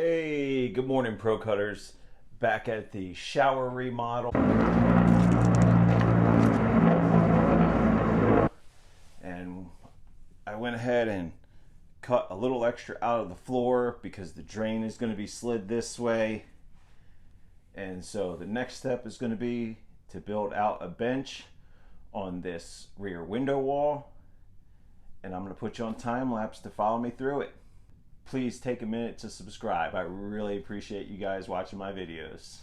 Hey, good morning, Pro Cutters. Back at the shower remodel. And I went ahead and cut a little extra out of the floor because the drain is going to be slid this way. And so the next step is going to be to build out a bench on this rear window wall. And I'm going to put you on time lapse to follow me through it. Please take a minute to subscribe. I really appreciate you guys watching my videos.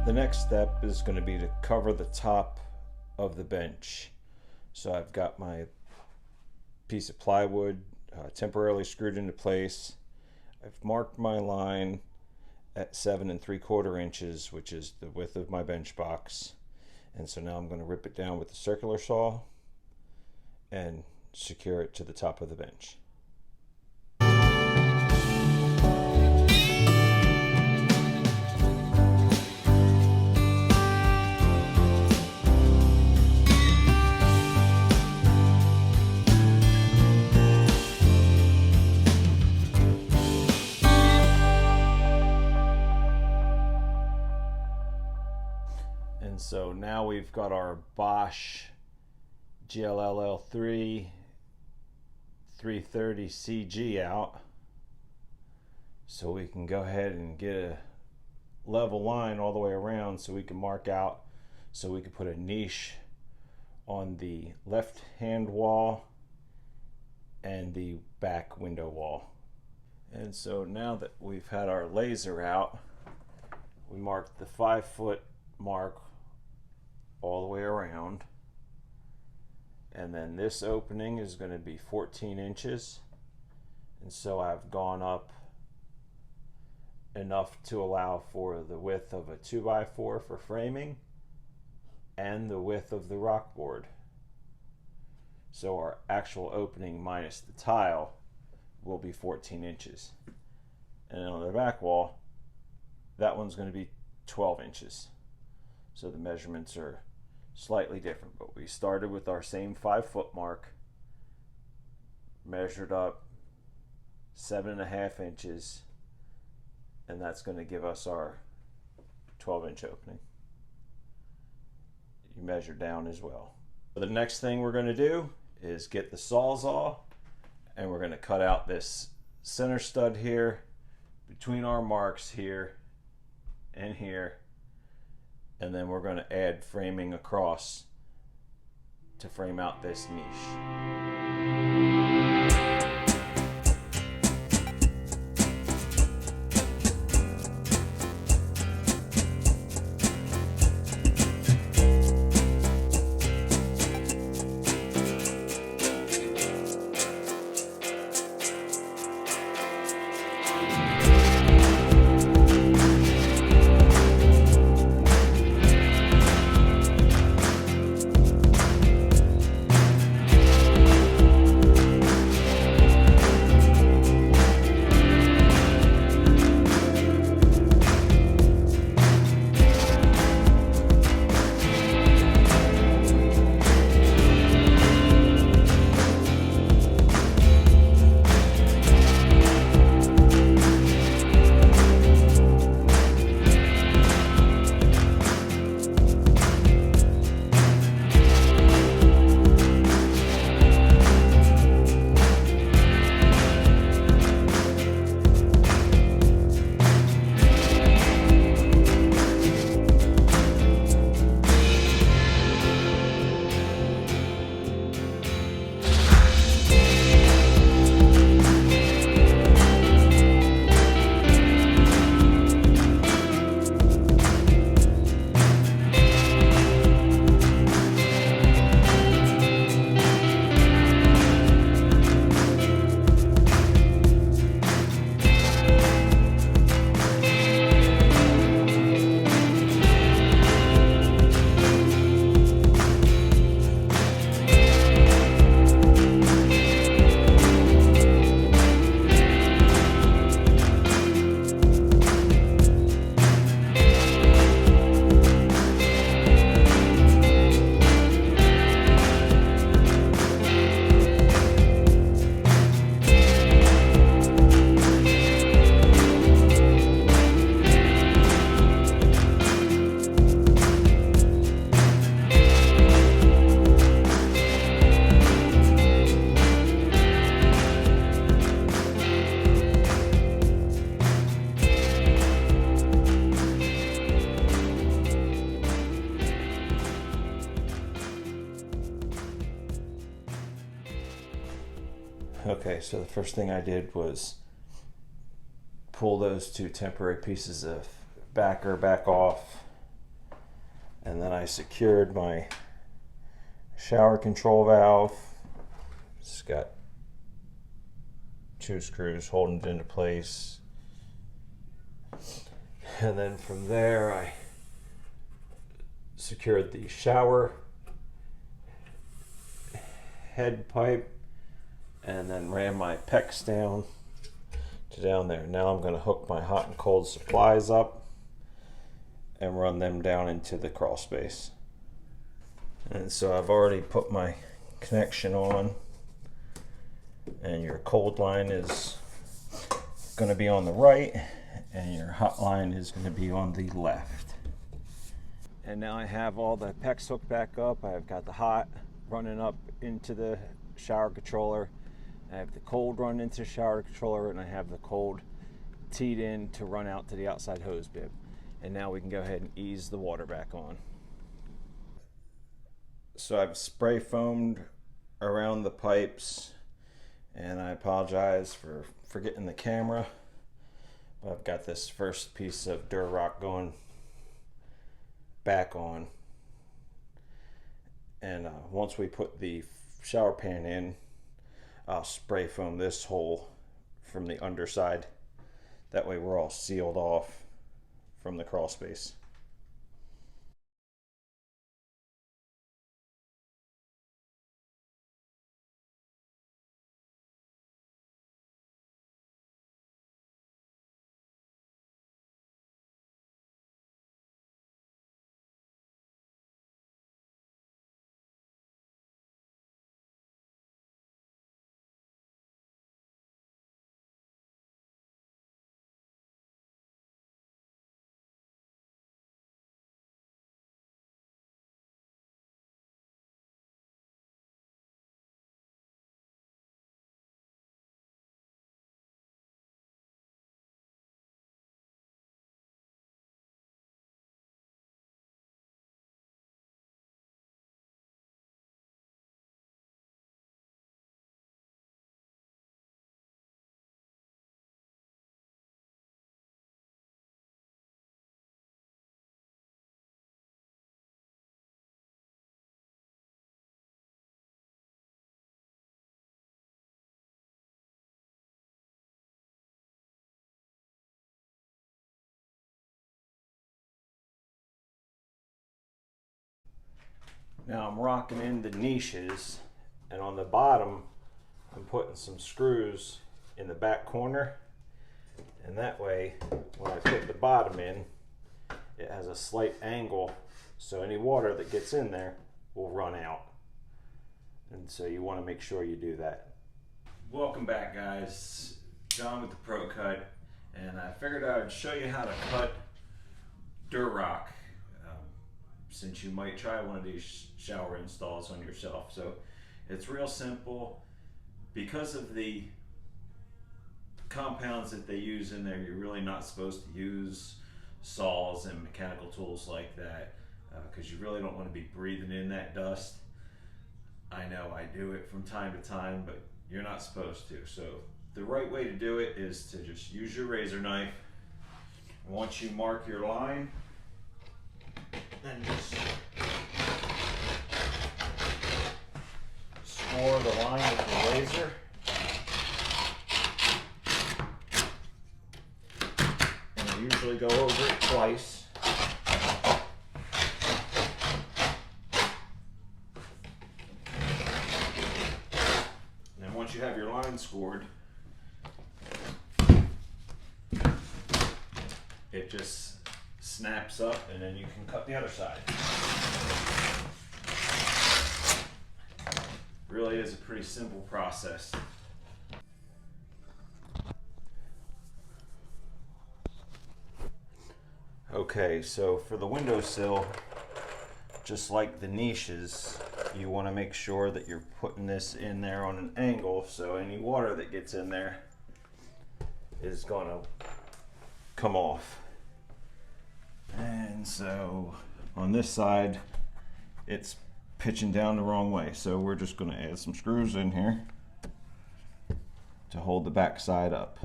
The next step is going to be to cover the top of the bench. So I've got my piece of plywood temporarily screwed into place. I've marked my line at 7 3/4 inches, which is the width of my bench box. And so now I'm going to rip it down with the circular saw and secure it to the top of the bench. And so now we've got our Bosch GLLL3 330 CG out, so we can go ahead and get a level line all the way around, so we can mark out, so we can put a niche on the left hand wall and the back window wall. And so now that we've had our laser out, we marked the 5-foot mark all the way around, and then this opening is going to be 14 inches, and so I've gone up enough to allow for the width of a 2x4 for framing and the width of the rock board. So our actual opening minus the tile will be 14 inches. And on the back wall, that one's going to be 12 inches. So the measurements are slightly different, but we started with our same 5-foot mark, measured up 7.5 inches, and that's going to give us our 12-inch opening. You measure down as well. So the next thing we're going to do is get the Sawzall, and we're going to cut out this center stud here between our marks here and here. And then we're going to add framing across to frame out this niche. Okay, so the first thing I did was pull those two temporary pieces of backer back off, and then I secured my shower control valve. It's got 2 screws holding it into place, and then from there I secured the shower head pipe and then ran my PEX down to down there. Now I'm going to hook my hot and cold supplies up and run them down into the crawl space. And so I've already put my connection on, and your cold line is going to be on the right and your hot line is going to be on the left. And now I have all the PEX hooked back up. I've got the hot running up into the shower controller, I have the cold run into the shower controller, and I have the cold teed in to run out to the outside hose bib. And now we can go ahead and ease the water back on. So I've spray foamed around the pipes, and I apologize for forgetting the camera. But I've got this first piece of Durarock going back on, and once we put the shower pan in, I'll spray foam this hole from the underside. That way we're all sealed off from the crawl space. Now I'm rocking in the niches, and on the bottom I'm putting some screws in the back corner, and that way when I put the bottom in, it has a slight angle, so any water that gets in there will run out. And so you want to make sure you do that. Welcome back, guys. John with the ProCut, and I figured I would show you how to cut Durarock, since you might try one of these shower installs on yourself. So it's real simple. Because of the compounds that they use in there, you're really not supposed to use saws and mechanical tools like that, because you really don't want to be breathing in that dust. I know I do it from time to time, but you're not supposed to. So the right way to do it is to just use your razor knife. And once you mark your line, then just score the line with the razor. And I usually go over it twice. And then once you have your line scored, it just snaps up, and then you can cut the other side. Really is a pretty simple process. Okay, so for the windowsill, just like the niches, you want to make sure that you're putting this in there on an angle, so any water that gets in there is going to come off. And so on this side, it's pitching down the wrong way. So we're just going to add some screws in here. to hold the back side up.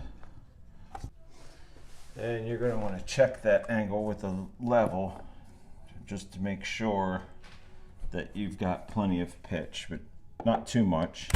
And you're going to want to check that angle with a level just to make sure that you've got plenty of pitch, but not too much.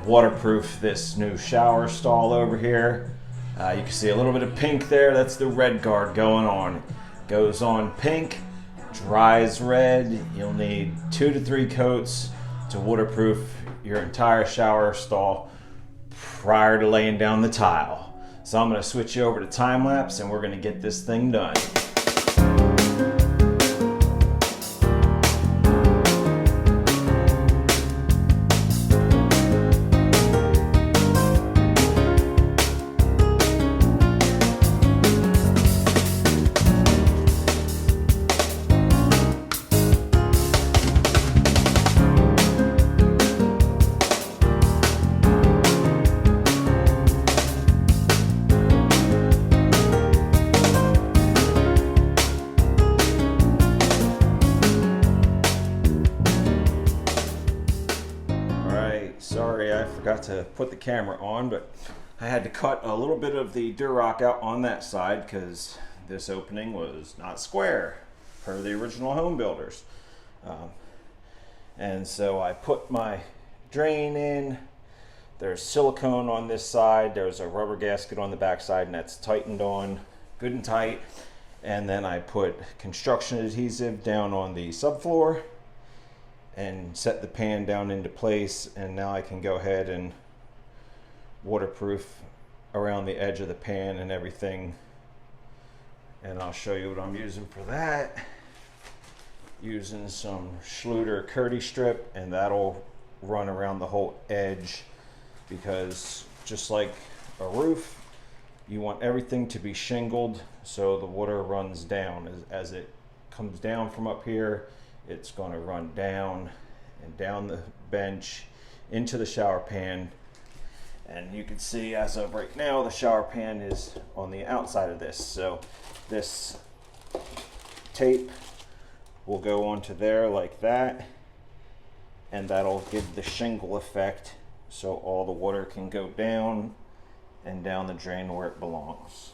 Waterproof this new shower stall over here. You can see a little bit of pink there. That's the red guard going on. Goes on pink, dries red. You'll need 2 to 3 coats to waterproof your entire shower stall prior to laying down the tile. So I'm going to switch you over to time lapse and we're going to get this thing done. Sorry, I forgot to put the camera on, but I had to cut a little bit of the Durock out on that side because this opening was not square per the original home builders. And so I put my drain in. There's silicone on this side. There's a rubber gasket on the back side, and that's tightened on good and tight. And then I put construction adhesive down on the subfloor and set the pan down into place, and now I can go ahead and waterproof around the edge of the pan and everything. And I'll show you what I'm using for that. Using some Schluter Curdy strip, and that'll run around the whole edge, because just like a roof, you want everything to be shingled so the water runs down. As it comes down from up here, it's going to run down and down the bench into the shower pan. And you can see as of right now, the shower pan is on the outside of this. So this tape will go onto there like that, and that'll give the shingle effect so all the water can go down and down the drain where it belongs.